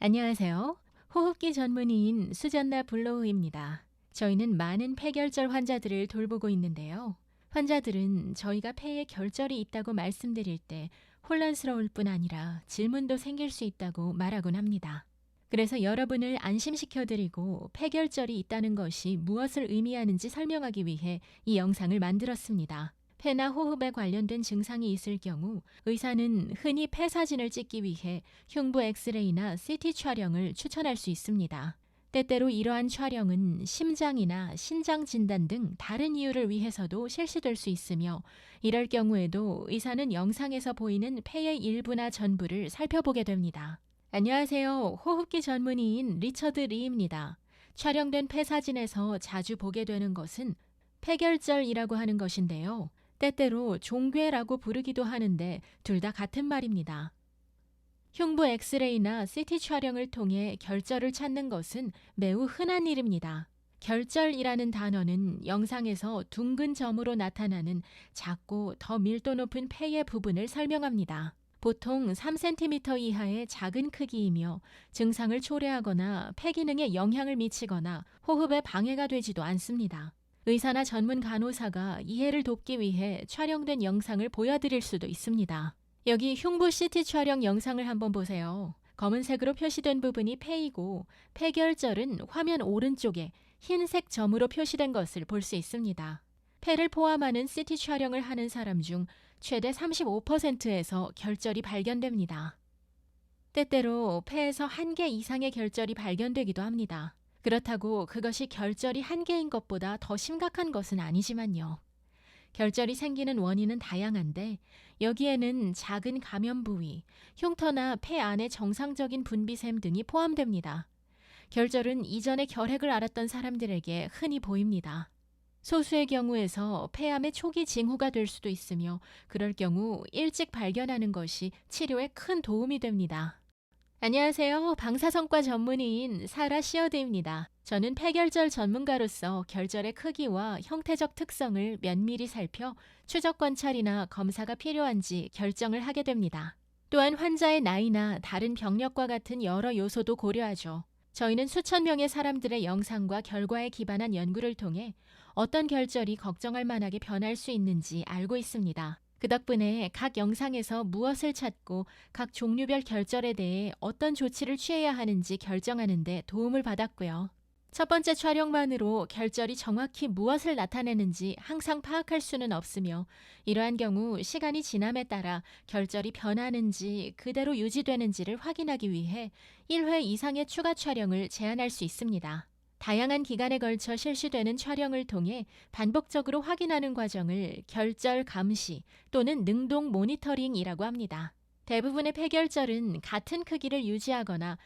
안녕하세요. 호흡기 전문의인 수잔나 블로우입니다. 저희는 많은 폐결절 환자들을 돌보고 있는데요. 환자들은 저희가 폐에 결절이 있다고 말씀드릴 때 혼란스러울 뿐 아니라 질문도 생길 수 있다고 말하곤 합니다. 그래서 여러분을 안심시켜드리고 폐결절이 있다는 것이 무엇을 의미하는지 설명하기 위해 이 영상을 만들었습니다. 폐나 호흡에 관련된 증상이 있을 경우 의사는 흔히 폐 사진을 찍기 위해 흉부 엑스레이나 CT 촬영을 추천할 수 있습니다. 때때로 이러한 촬영은 심장이나 신장 진단 등 다른 이유를 위해서도 실시될 수 있으며, 이럴 경우에도 의사는 영상에서 보이는 폐의 일부나 전부를 살펴보게 됩니다. 안녕하세요. 호흡기 전문의인 리처드 리입니다. 촬영된 폐 사진에서 자주 보게 되는 것은 폐결절이라고 하는 것인데요. 때때로 종괴라고 부르기도 하는데 둘 다 같은 말입니다. 흉부 엑스레이나 CT 촬영을 통해 결절을 찾는 것은 매우 흔한 일입니다. 결절이라는 단어는 영상에서 둥근 점으로 나타나는 작고 더 밀도 높은 폐의 부분을 설명합니다. 보통 3cm 이하의 작은 크기이며 증상을 초래하거나 폐 기능에 영향을 미치거나 호흡에 방해가 되지도 않습니다. 의사나 전문 간호사가 이해를 돕기 위해 촬영된 영상을 보여드릴 수도 있습니다. 여기 흉부 CT 촬영 영상을 한번 보세요. 검은색으로 표시된 부분이 폐이고, 폐결절은 화면 오른쪽에 흰색 점으로 표시된 것을 볼 수 있습니다. 폐를 포함하는 CT 촬영을 하는 사람 중 최대 35%에서 결절이 발견됩니다. 때때로 폐에서 1개 이상의 결절이 발견되기도 합니다. 그렇다고 그것이 결절이 1개인 것보다 더 심각한 것은 아니지만요. 결절이 생기는 원인은 다양한데 여기에는 작은 감염 부위, 흉터나 폐 안의 정상적인 분비샘 등이 포함됩니다. 결절은 이전에 결핵을 앓았던 사람들에게 흔히 보입니다. 소수의 경우에서 폐암의 초기 징후가 될 수도 있으며, 그럴 경우 일찍 발견하는 것이 치료에 큰 도움이 됩니다. 안녕하세요. 방사선과 전문의인 사라 시어드입니다. 저는 폐결절 전문가로서 결절의 크기와 형태적 특성을 면밀히 살펴 추적 관찰이나 검사가 필요한지 결정을 하게 됩니다. 또한 환자의 나이나 다른 병력과 같은 여러 요소도 고려하죠. 저희는 수천 명의 사람들의 영상과 결과에 기반한 연구를 통해 어떤 결절이 걱정할 만하게 변할 수 있는지 알고 있습니다. 그 덕분에 각 영상에서 무엇을 찾고 각 종류별 결절에 대해 어떤 조치를 취해야 하는지 결정하는 데 도움을 받았고요. 첫 번째 촬영만으로 결절이 정확히 무엇을 나타내는지 항상 파악할 수는 없으며, 이러한 경우 시간이 지남에 따라 결절이 변하는지 그대로 유지되는지를 확인하기 위해 1회 이상의 추가 촬영을 제한할 수 있습니다. 다양한 기간에 걸쳐 실시되는 촬영을 통해 반복적으로 확인하는 과정을 결절 감시 또는 능동 모니터링이라고 합니다. 대부분의 폐결절은 같은 크기를 유지하거나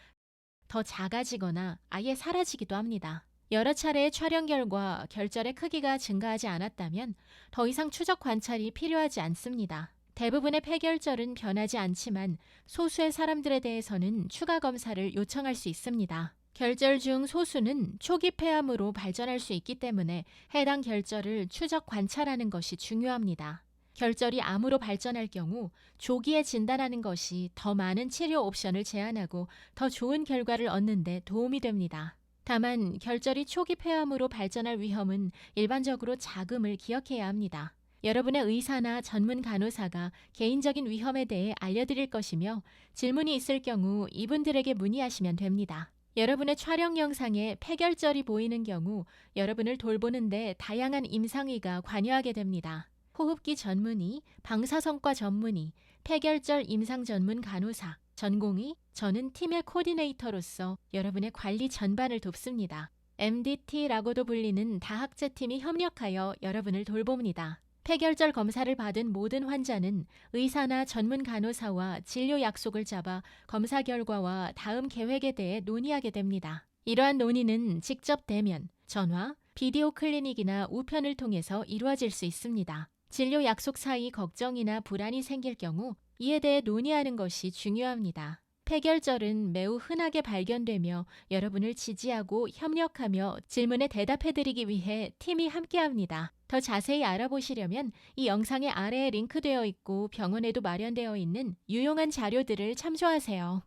더 작아지거나 아예 사라지기도 합니다. 여러 차례의 촬영 결과 결절의 크기가 증가하지 않았다면 더 이상 추적 관찰이 필요하지 않습니다. 대부분의 폐결절은 변하지 않지만 소수의 사람들에 대해서는 추가 검사를 요청할 수 있습니다. 결절 중 소수는 초기 폐암으로 발전할 수 있기 때문에 해당 결절을 추적 관찰하는 것이 중요합니다. 결절이 암으로 발전할 경우 조기에 진단하는 것이 더 많은 치료 옵션을 제한하고 더 좋은 결과를 얻는 데 도움이 됩니다. 다만 결절이 초기 폐암으로 발전할 위험은 일반적으로 작음을 기억해야 합니다. 여러분의 의사나 전문 간호사가 개인적인 위험에 대해 알려드릴 것이며, 질문이 있을 경우 이분들에게 문의하시면 됩니다. 여러분의 촬영 영상에 폐결절이 보이는 경우 여러분을 돌보는데 다양한 임상의가 관여하게 됩니다. 호흡기 전문의, 방사선과 전문의, 폐결절 임상 전문 간호사, 전공의, 저는 팀의 코디네이터로서 여러분의 관리 전반을 돕습니다. MDT라고도 불리는 다학제 팀이 협력하여 여러분을 돌봅니다. 폐결절 검사를 받은 모든 환자는 의사나 전문 간호사와 진료 약속을 잡아 검사 결과와 다음 계획에 대해 논의하게 됩니다. 이러한 논의는 직접 대면, 전화, 비디오 클리닉이나 우편을 통해서 이루어질 수 있습니다. 진료 약속 사이 걱정이나 불안이 생길 경우 이에 대해 논의하는 것이 중요합니다. 폐결절은 매우 흔하게 발견되며 여러분을 지지하고 협력하며 질문에 대답해드리기 위해 팀이 함께합니다. 더 자세히 알아보시려면 이 영상의 아래에 링크되어 있고 병원에도 마련되어 있는 유용한 자료들을 참조하세요.